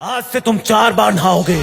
आज से तुम 4 बार नहाओगे,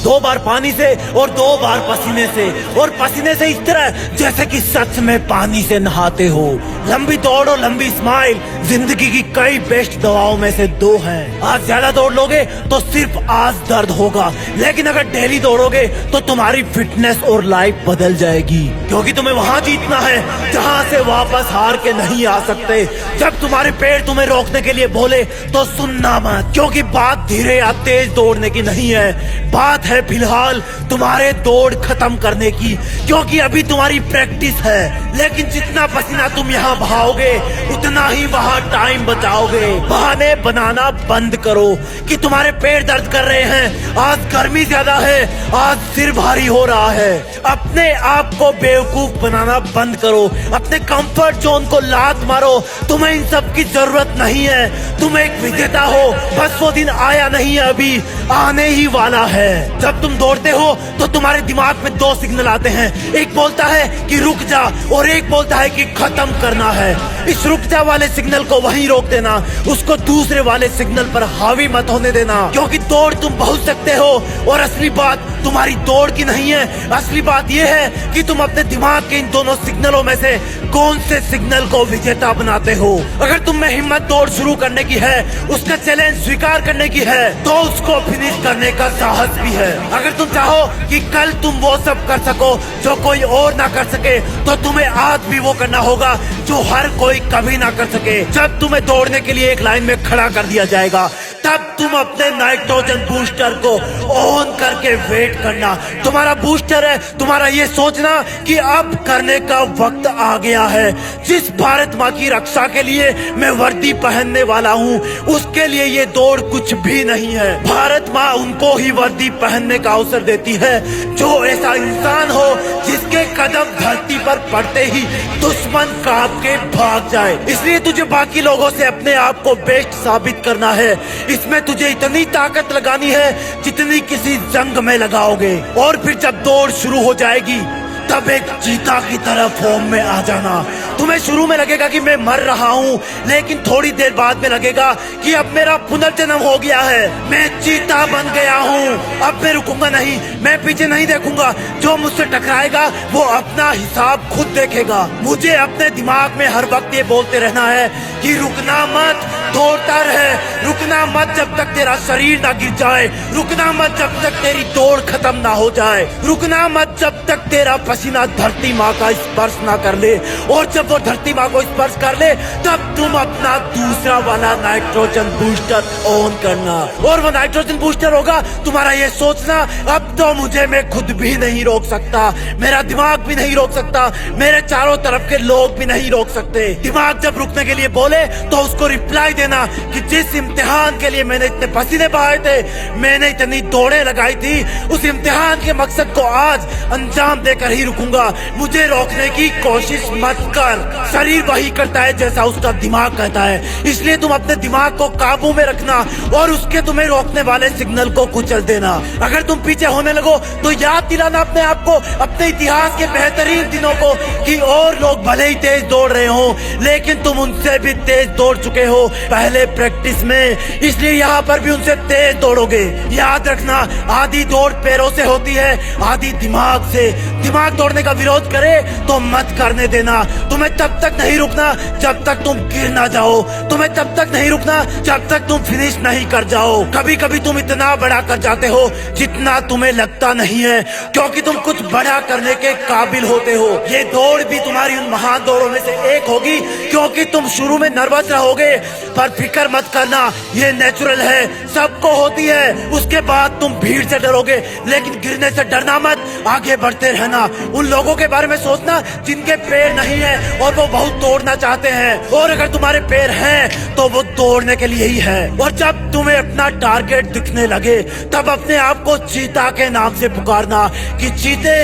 2 बार पानी से और 2 बार पसीने से, और पसीने से इस तरह जैसे कि सच में पानी से नहाते हो। लंबी दौड़ और लंबी स्माइल जिंदगी की कई बेस्ट दवाओं में से 2 हैं। आज ज्यादा दौड़ लोगे तो सिर्फ आज दर्द होगा, लेकिन अगर डेली दौड़ोगे तो तुम्हारी फिटनेस और लाइफ बदल जाएगी, क्योंकि तुम्हें वहाँ जीतना है जहाँ से वापस हार के नहीं आ सकते। जब तुम्हारे पेड़ तुम्हें रोकने के लिए बोले तो सुनना मत, क्योंकि बात धीरे या तेज दौड़ने की नहीं है, बात है फिलहाल तुम्हारे दौड़ खत्म करने की, क्योंकि अभी तुम्हारी प्रैक्टिस है। लेकिन जितना पसीना तुम यहाँ बहाओगे उतना ही वहाँ टाइम बचाओगे। बहाने बनाना बंद करो कि तुम्हारे पेट दर्द कर रहे हैं, आज गर्मी ज्यादा है, आज सिर भारी हो रहा है। अपने आप को बेवकूफ बनाना बंद करो, अपने कंफर्ट जोन को लात मारो। तुम्हें इन सब की जरूरत नहीं है, तुम एक विजेता हो, बस वो दिन आया नहीं है, अभी आने ही वाला है। जब तुम दौड़ते हो तो तुम्हारे दिमाग में 2 सिग्नल आते हैं, एक बोलता है कि रुक जा और एक बोलता है कि खत्म करना है। इस रुक जा वाले सिग्नल को वहीं रोक देना, उसको दूसरे वाले सिग्नल पर हावी मत होने देना, क्योंकि दौड़ तुम पहुंच सकते हो। और असली बात तुम्हारी दौड़ की नहीं है, असली बात यह है कि तुम अपने दिमाग के इन दोनों सिग्नलों में से कौन से सिग्नल को विजेता बनाते हो। अगर तुम में हिम्मत दौड़ शुरू करने की है, उसका चैलेंज स्वीकार करने की है, तो उसको फिनिश करने का साहस भी है। अगर तुम चाहो कि कल तुम वो सब कर सको जो कोई और ना कर सके, तो तुम्हें आज भी वो करना होगा जो हर कोई कभी ना कर सके। जब तुम्हें दौड़ने के लिए एक लाइन में खड़ा कर दिया जाएगा, तब तुम अपने नाइट्रोजन बूस्टर को ऑन करके वेट करना। तुम्हारा बूस्टर है तुम्हारा ये सोचना कि अब करने का वक्त आ गया है। जिस भारत माँ की रक्षा के लिए मैं वर्दी पहनने वाला हूँ, उसके लिए ये दौड़ कुछ भी नहीं है। भारत माँ उनको ही वर्दी पहनने का अवसर देती है जो ऐसा इंसान हो जिसके कदम धरती पर पड़ते ही दुश्मन कांप के भाग जाए। इसलिए तुझे बाकी लोगों से अपने आप को बेस्ट साबित करना है। इसमें तुझे इतनी ताकत लगानी है जितनी किसी जंग में लगाओगे, और फिर जब दौड़ शुरू हो जाएगी तब एक चीता की तरह फॉर्म में आ जाना। तुम्हें शुरू में लगेगा कि मैं मर रहा हूँ, लेकिन थोड़ी देर बाद में लगेगा कि अब मेरा पुनर्जन्म हो गया है, मैं चीता बन गया हूँ। अब मैं रुकूंगा नहीं, मैं पीछे नहीं देखूंगा, जो मुझसे टकराएगा वो अपना हिसाब खुद देखेगा। मुझे अपने दिमाग में हर वक्त ये बोलते रहना है कि रुकना मत, दौड़ता रहे, रुकना मत जब तक तेरा शरीर ना गिर जाए, रुकना मत जब तक तेरी दौड़ खत्म ना हो जाए, रुकना मत जब तक तेरा पसीना धरती माँ का स्पर्श ना कर ले। और जब वो धरती माँ को स्पर्श कर ले तब तुम अपना दूसरा वाला नाइट्रोजन बूस्टर ऑन करना, और वो नाइट्रोजन बूस्टर होगा तुम्हारा ये सोचना, अब तो मुझे मैं खुद भी नहीं रोक सकता, मेरा दिमाग भी नहीं रोक सकता, मेरे चारों तरफ के लोग भी नहीं रोक सकते। दिमाग जब रुकने के लिए बोले तो उसको रिप्लाई देना कि जिस इम्तिहान के लिए मैंने इतने पसीने बहाए थे, मैंने इतनी दौड़ें लगाई थी, उस इम्तिहान के मकसद को आज अंजाम देकर ही रुकूंगा। मुझे रोकने की कोशिश मत कर। शरीर वही करता है जैसा उसका दिमाग कहता है, इसलिए तुम अपने दिमाग को काबू में रखना और उसके तुम्हें रोकने वाले सिग्नल को कुचल देना। अगर तुम पीछे होने लगो तो याद दिलाना अपने आप को, अपने इतिहास के बेहतरीन दिनों को, कि और लोग भले ही तेज दौड़ रहे हो लेकिन तुम उनसे भी तेज दौड़ चुके हो पहले प्रैक्टिस में, इसलिए यहाँ पर भी उनसे तेज दौड़ोगे। याद रखना, आधी दौड़ पैरों से होती है, आधी दिमाग से। दिमाग दौड़ने का विरोध करे तो मत करने देना। तुम्हें तब तक नहीं रुकना जब तक तुम गिर ना जाओ, तुम्हें तब तक नहीं रुकना जब तक तुम फिनिश नहीं कर जाओ। कभी कभी तुम इतना बड़ा कर जाते हो जितना तुम्हें लगता नहीं है, क्योंकि तुम कुछ बड़ा करने के काबिल होते हो। ये दौड़ भी तुम्हारी उन महान दौड़ों में से एक होगी, क्योंकि तुम शुरू में नर्वस रहोगे, पर फिक्र मत करना, ये नेचुरल है, सबको होती है। उसके बाद तुम भीड़ से डरोगे, लेकिन गिरने से डरना मत, आगे बढ़ते रहना। उन लोगों के बारे में सोचना जिनके पैर नहीं है और वो बहुत दौड़ना चाहते हैं, और अगर तुम्हारे पैर हैं तो वो दौड़ने के लिए ही है। और जब तुम्हें अपना टारगेट दिखने लगे तब अपने आप को चीता के नाम से पुकारना कि चीते,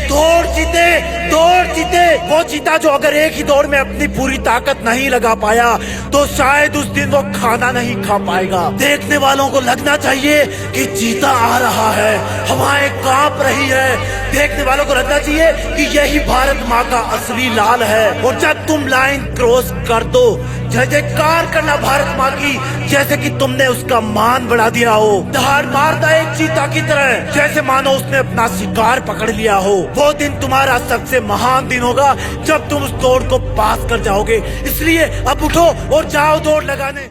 दौड़ चीते, दौड़ चीते। वो चीता जो अगर एक ही दौड़ में अपनी पूरी ताकत नहीं लगा पाया तो शायद उस दिन वो खाना नहीं खा पाएगा। देखने वालों को लगना चाहिए कि चीता आ रहा है, हवाएं कांप रही है, देखने वालों को लगना चाहिए कि यही भारत माँ का असली लाल है। और जब तुम लाइन क्रॉस कर दो, जय जयकार करना भारत माँ की, जैसे कि तुमने उसका मान बढ़ा दिया हो। दहाड़ मारता एक चीता की तरह, जैसे मानो उसने अपना शिकार पकड़ लिया हो। वो दिन तुम्हारा सबसे महान दिन होगा जब तुम उस दौड़ को पास कर जाओगे। इसलिए अब उठो और जाओ दौड़ लगाने।